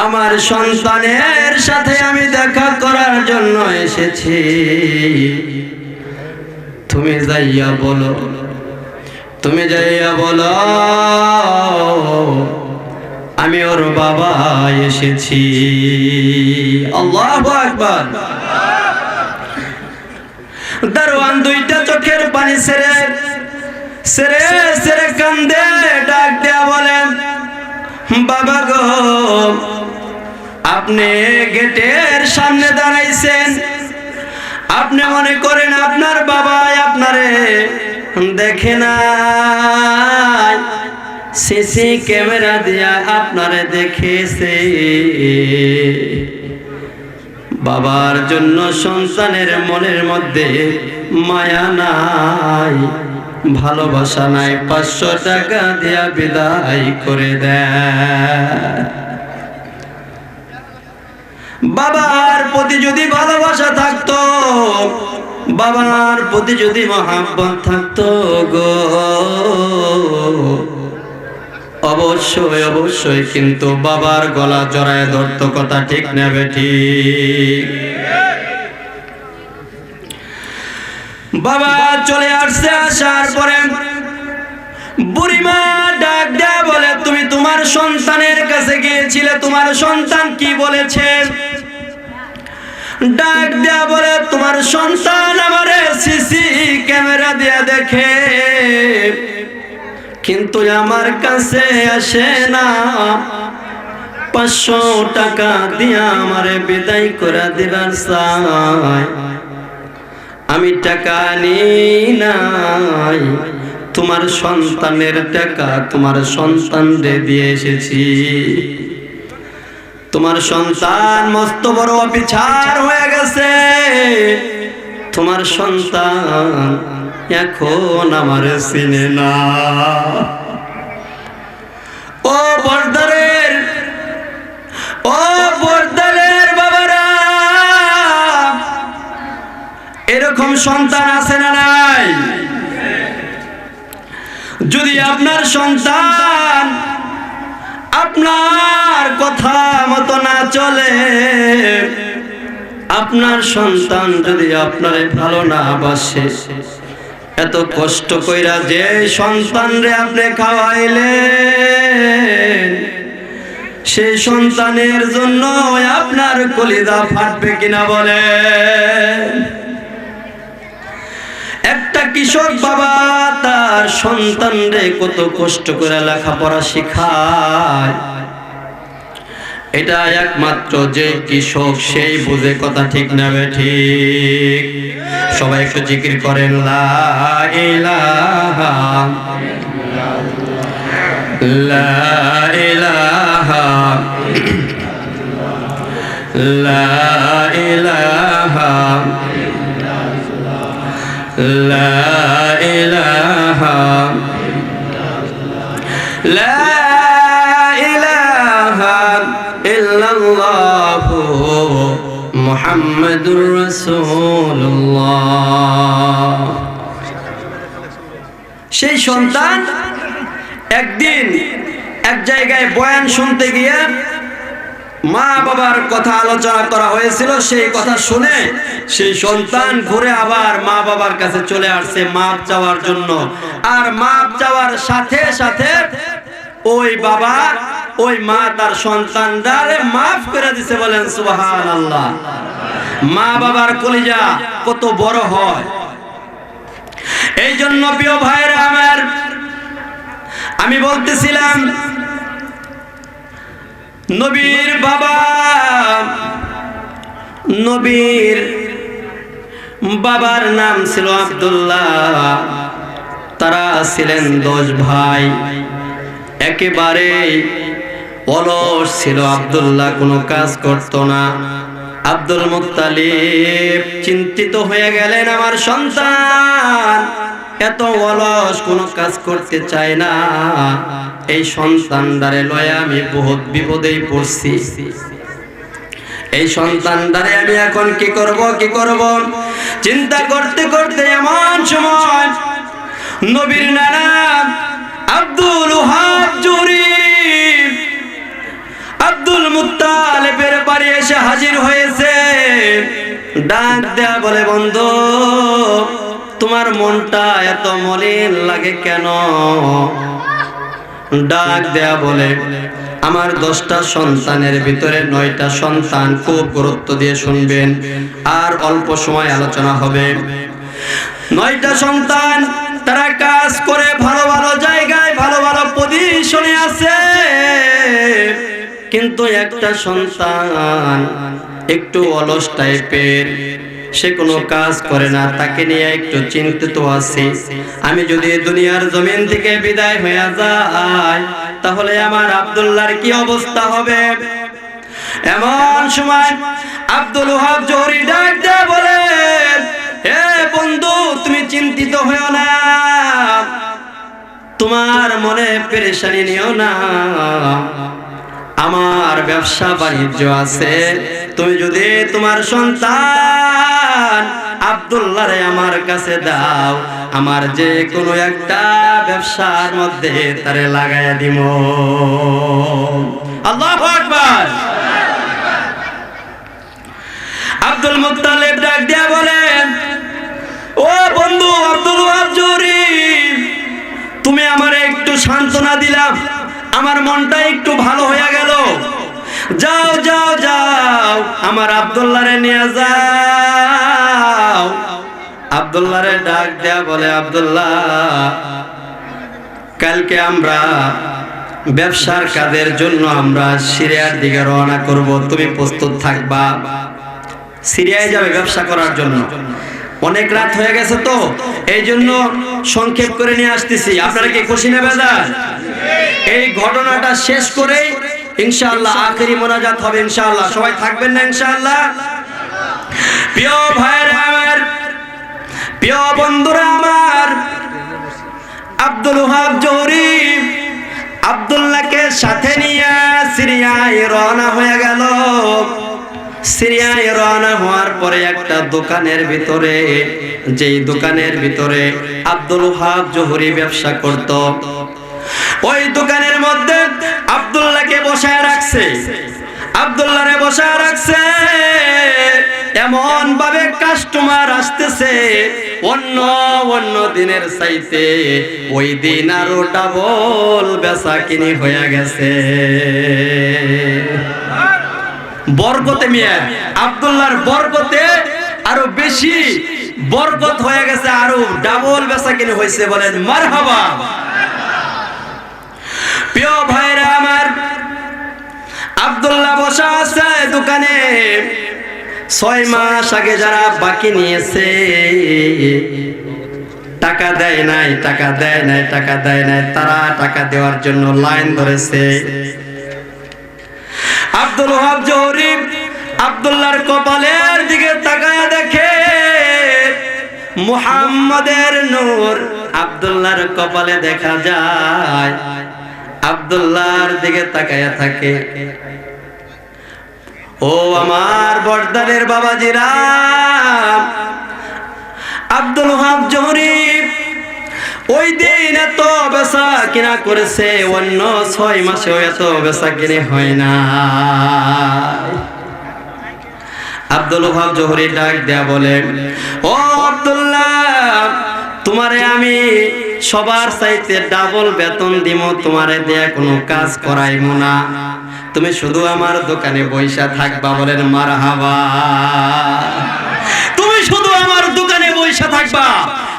আমার সন্তানের সাথে আমি দেখা করার জন্য এসেছি, তুমি যাইয়া বলো, তুমি যাইয়া বলো আমি ওর বাবা এসেছি। আল্লাহু আকবার। দারোয়ান দুইটা চোখের পানি ছেড়ে ছেড়ে ছেড়ে কান্দে, ডাক দেয়া বলেন, বাবা গো, আপনি গেটের সামনে দাঁড়াইছেন, আপনি মনে করেন আপনার বাবা আপনারে দেখে না, সিসি ক্যামেরা দিয়া আপনারে দেখেছে। বাবার জন্য সন্তানের মনের মধ্যে মায়া নাই, ভালোবাসা নাই, 500 টাকা দিয়া বিদায় করে দেয়। বাবার প্রতি যদি ভালোবাসা থাকতো, বাবার প্রতি যদি মহাব্বত থাকতো গো, অবশ্যই অবশ্যই কিন্তু বাবার গলা জড়ায় ধরতো। কথা ঠিক না বেঠিক? বাবা চলে আসছে, আসার পরে বুড়িমা ডাক দেয়া বলে, তুমি তোমার সন্তানের কাছে গিয়েছিলে, তোমার সন্তান কি বলেছে? ডাক দেয়া বলে, তোমার সন্তান আমারে সিসি ক্যামেরা দিয়া দেখে, কিন্তু আমার কাছে আসে না, 500 টাকা দিয়া আমারে বিদায় করে দিবার চাই, আমি টাকা নিই নাই, তোমার সন্তানের টাকা তোমার সন্তানরে দিয়ে এসেছি। তোমার সন্তান মস্ত বড় অফিসার হয়ে গেছে, তোমার সন্তান এখন আমার চিনে না। ও বর্দারের, ও বর্দারের বাবারা, এরকম সন্তান আছে না নাই? যদি আপনার সন্তান আপনার কথা মতো না চলে, আপনার সন্তান যদি আপনারে ভালো না বাসে, এত কষ্ট কইরা যে সন্তানরে আপনি খাওয়াইলেন, সেই সন্তানের জন্য আপনার কলিজা ফাটবে কিনা বলেন? একটা কৃষক বাবা তার সন্তানরে কত কষ্ট করে লেখাপড়া শিখায়, এটা একমাত্র যে কৃষক সেই বুঝে। কথা ঠিক না ঠিক? সবাই একটু জিকির করেন, লা ইলাহা লা ইলাহা লা ইলাহা লা ইলাহা লা ইলাহা ইল্লাল্লাহু মুহাম্মাদুর রাসূলুল্লাহ। সেই সন্তান একদিন এক জায়গায় বয়ান শুনতে গিয়ে মা বাবার কথা আলোচনা করা হয়েছিল, সেই কথা শুনে সেই সন্তান ঘুরে আবার মা বাবার কাছে চলে আসছে মাপ চাওয়ার জন্য। আর মাপ চাওয়ার সাথে সাথে ওই বাবা ওই মা তার সন্তানদারে মাফ করে দিছে। বলেন সুবহানাল্লাহ। মা বাবার কলিজা কত বড় হয়। এই জন্য প্রিয় ভাইরা আমার, আমি বলতেছিলাম নবীর বাবা, নবীর বাবার নাম ছিল আব্দুল্লাহ, তারা ছিলেন 10 ভাই, একেবারে অলস ছিল। আব্দুল্লাহ কোনো কাজ করত না। আব্দুল মুত্তালিব চিন্তিত হয়ে গেলেন, আমার সন্তান এত অলস, কোনো কাজ করতে চায় না, এই সন্তানদারে লয়ে আমি বহুত বিপদেই পড়ছি। এই সন্তানদারে আমি এখন কি করব চিন্তা করতে করতে এমন সময় নবীর নানা আব্দুল ওহাব জুহরি আব্দুল মুত্তালিবের বাড়ি এসে হাজির হয়েছে। ডাক দেয়া বলে, বন্ধু তোমার মনটা এত মলিন লাগে কেন? ডাক দেয়া বলে, আমার 10টা সন্তানের ভিতরে 9টা সন্তান, খুব গুরুত্ব দিয়ে শুনবেন, আর অল্প সময় আলোচনা হবে। 9টা সন্তান, তারা কাজ করে ভালো ভালো জায়গায় ভালো ভালো পজিশনে আছে, কিন্তু একটা সন্তান একটু অলস টাইপের, সে কোনো কাজ করে না, তাকে নিয়ে একটু চিন্তিত আছি। আমি যদি দুনিয়ার জমিন থেকে বিদায় হয়ে যাই, তাহলে আমার আব্দুল্লাহর কি অবস্থা হবে? এমন সময় আব্দুল ওহাব জোহরি ডাক দিয়ে বলে, হে বন্ধু, তুমি চিন্তিত হও না, তোমার মনে পেরেশানি নিও না, আমার ব্যবসা বাণিজ্য আছে। তুমি যদি তোমার সন্তান আব্দুল্লাহরে আমার কাছে দাও, আমার যে কোনো একটা ব্যবসার মধ্যে তারে লাগাইয়া দিব। আল্লাহু আকবার। আব্দুল মুত্তালিব ডাক দিয়া বলেন, ও বন্ধু আব্দুল ওহাব জুহরি, তুমি আমারে একটু সান্ত্বনা দিলাম, আমার মনটা একটু ভালো হয়ে গেল, যাও যাও যাও আমার আব্দুল্লাহরে নিয়ে যাও। আব্দুল্লাহরে ডাক দেয়া বলে, আব্দুল্লাহ, কালকে আমরা ব্যবসার কাজের জন্য আমরা সিরিয়ার দিকে রওনা করব, তুমি প্রস্তুত থাকবা। সিরিয়ায় যাবে ব্যবসা করার জন্য। অনেক রাত হয়ে গেছে তো, এই জন্য সংক্ষেপ করে নিয়ে আসতেছি। আপনারা কি খুশি না বেজার? এই ঘটনাটা শেষ করে ইনশাআল্লাহ আখেরি মোনাজাত হবে ইনশাআল্লাহ। সবাই থাকবেন না ইনশাআল্লাহ? প্রিয় ভাইরা আমার, প্রিয় বন্ধুরা আমার, আব্দুল ওহাব জুহরি আব্দুল্লাহকে সাথে নিয়ে সিরিয়ায় রওনা হয়ে গেল। সিরিয়ায় রওনা হওয়ার পরে একটা দোকানের ভিতরে, যেই দোকানের ভিতরে আব্দুল ওহাব জুহরি ব্যবসা করত, ওই দোকানের মধ্যে আব্দুল্লাহকে বসায় রাখছে। আব্দুল্লাহরে বসায় রাখছে, এমন ভাবে কাস্টমার আসতেছে অন্য অন্য দিনের চাইতে ওই দিন আরো ডাবল বেচা কিনি হয়ে গেছে। বরকতে মিয়া, আব্দুল্লাহর বরকতে আরো বেশি বরকত হয়ে গেছে, আরো ডাবল বেচা কিনি হয়েছে। বলেন মারহাবা। প্রিয় ভাইরা আমার, আব্দুল্লাহ বসা আছে দোকানে। 6 মাস আগে যারা বাকি নিয়েছে, টাকা দেয় নাই, টাকা দেয় নাই, টাকা দেয় নাই, তারা টাকা দেওয়ার জন্য লাইন ধরেছে। আব্দুল ওহাব জুহরি আব্দুল্লাহর কপালের দিকে তাকায় দেখে মুহাম্মাদের নূর আব্দুল্লাহর কপালে দেখা যায়। আব্দুল্লাহর দিকে তাকায়া থাকে। ও আমার বর্দারের বাবাজিরা, আব্দুল ওহাব জুহরি ওই দিন এত বেচা কিনা করেছে, অন্য 6 মাসেও এত বেচা কিনে হয় না। আব্দুল ওহাব জুহরি ডাক দেয়া বলে, ও আব্দুল্লাহ, তোমারে আমি সবার চাইতে ডাবল বেতন দিব, তোমারে দেয়া কোনো কাজ করাইব না, তুমি শুধু আমার দোকানে বইসা থাকবা। বলেন মারহাবা। তুমি শুধু আমার দোকানে বইসা থাকবা,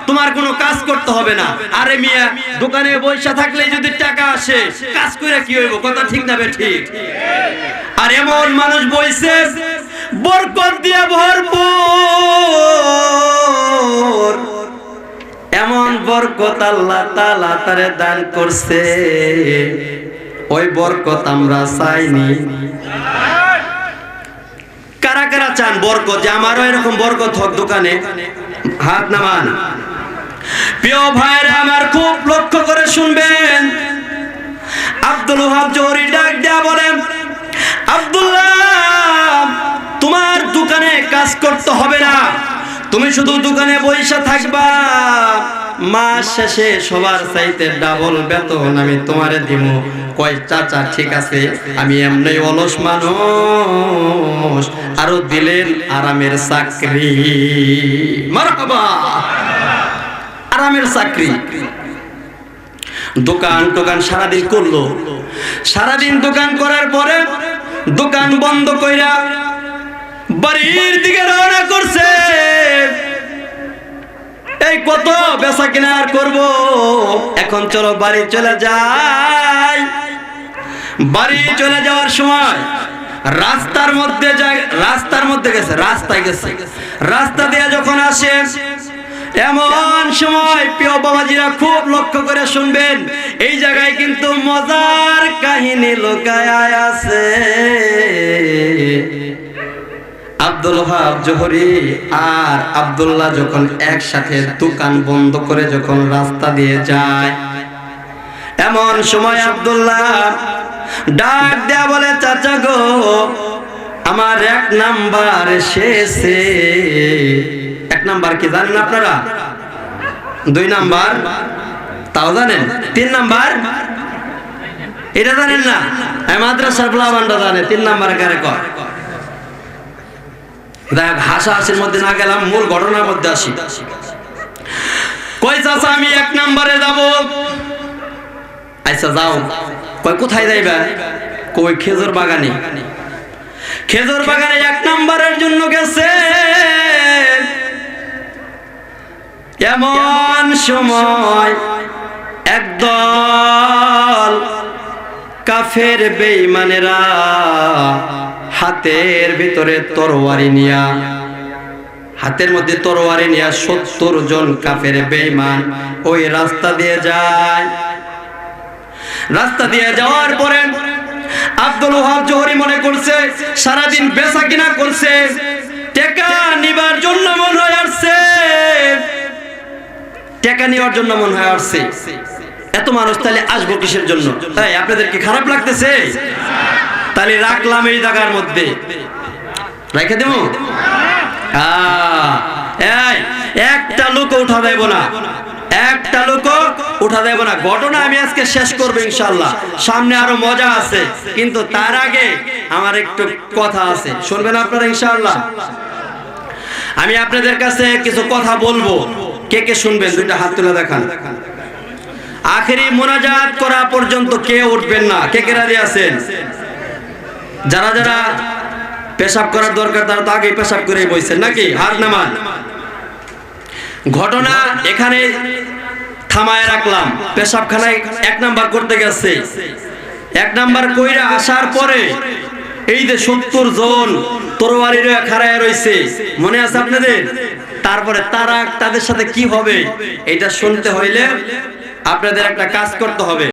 তোমার কোনো কাজ করতে হবে না। আরে মিয়া, দোকানে বইসা থাকলে যদি টাকা আসে, কাজ করে কি হইব? কথা ঠিক না বে ঠিক? আর এমন মানুষ বইছে বরকত দিয়ে ভরপুর, এমন বরকত বরকত আল্লাহ তাআলা তারে দান করছে, ওই বরকত আমরা চাইনি। কারা কারা চান বরকত, যে আমারও এরকম বরকত হোক দোকানে? হাত নামান। প্রিয় ভাইরা আমার, খুব লক্ষ্য করে শুনবেন। আব্দুল ওহাব জোহরি ডাক দেয়া বলেন, আব্দুল্লাহ, তোমার দোকানে কাজ করতে হবে না, তুমি শুধু দোকানে বসে থাকবা, মাস শেষে সবার চাইতে ডাবল বেতন আমি তোমারে দিব। কয় চাচা ঠিক আছে, আমি এমনি অলস মানুষ, আরো দিলেন আরামের চাকরি। মারহাবা, আরামের চাকরি। দোকান সারাদিন করলো, সারাদিন দোকান করার পরে দোকান বন্ধ কইরা বাড়ির দিকে রওনা করছে। এই কত বেচা কিনা আর করবো, এখন চলো বাড়ি চলে যাই। বাড়ি চলে যাওয়ার সময় রাস্তার মধ্যে গেছে, রাস্তা দিয়ে যখন আসে, এমন সময় প্রিয় বাবাজিরা খুব লক্ষ্য করে শুনবেন, এই জায়গায় কিন্তু মজার কাহিনী লুকায় আছে। আব্দুল ওহাব জোহরি আর আব্দুল্লাহ যখন একসাথে দোকান বন্ধ করে যখন রাস্তা দিয়ে যায়, এমন সময় আব্দুল্লাহ ডাক দেয়া বলে, চাচা গো, আমার 1 নাম্বার শেষে। 1 নাম্বার কি জানেন আপনারা? 2 নাম্বার তাও জানেন? 3 নাম্বার এটা জানেন না? মাদ্রাসার প্লাবানটা জানে 3 নাম্বার কারে কয়। হাসাহাসির মধ্যে না গেলাম, মূল ঘটনার মধ্যে আসি। কই চাচা আমি 1 নাম্বারে যাব। আচ্ছা যাও। কই কোথায় যাইবা? কই খেজুর বাগানে। খেজুর বাগানে 1 নাম্বারের জন্য গেছে। এমন সময় একদল কাফের বেঈমানেরা হাতের ভিতরে তরবারি নিয়া, হাতের মধ্যে তরবারি নিয়া 70 জন কাফের বেঈমান ওই রাস্তা দিয়ে যায়। রাস্তা দিয়ে যাওয়ার পরে আব্দুল ওহাব জোহরি মনে করছে সারাদিন বেচা কিনা করছে, টাকা নিবার জন্য মন হয়ে আসছে, টাকা নেওয়ার জন্য মন হয়ে আসছে। এত মানুষ তাহলে আসবো কিসের জন্য? তাই আপনাদের কি খারাপ লাগতেছে? তাহলে রাখলাম এই জায়গার মধ্যে, রেখে দেবো। একটা লোক উঠা দেব না, একটা লোক উঠা দেব না। ঘটনা আমি আজকে শেষ করবো ইনশাআল্লাহ, সামনে আরো মজা আছে, কিন্তু তার আগে আমার একটু কথা আছে, শুনবেন আপনারা ইনশাআল্লাহ। আমি আপনাদের কাছে কিছু কথা বলবো, কে কে শুনবেন? 2টা হাত তুলে দেখান। আখেরি মোনাজাত করা পর্যন্ত কে উঠবেন না। কে কে রাজি আছেন? যারা যারা পেশাব করার দরকার তারা তো আগেই পেশাব করেই বসছেন নাকি? হাত নামান। ঘটনা এখানে থামায় রাখলাম। পেশাবখানায় 1 নাম্বার করতে গেছে, 1 নাম্বার কইরা আসার পরে এই যে 70 জন তরবারির খাড়ায় রয়েছে, মনে আছে আপনাদের? তারপরে তাদের সাথে কি হবে এটা শুনতে হইলে আপনাদের একটা কাজ করতে হবে।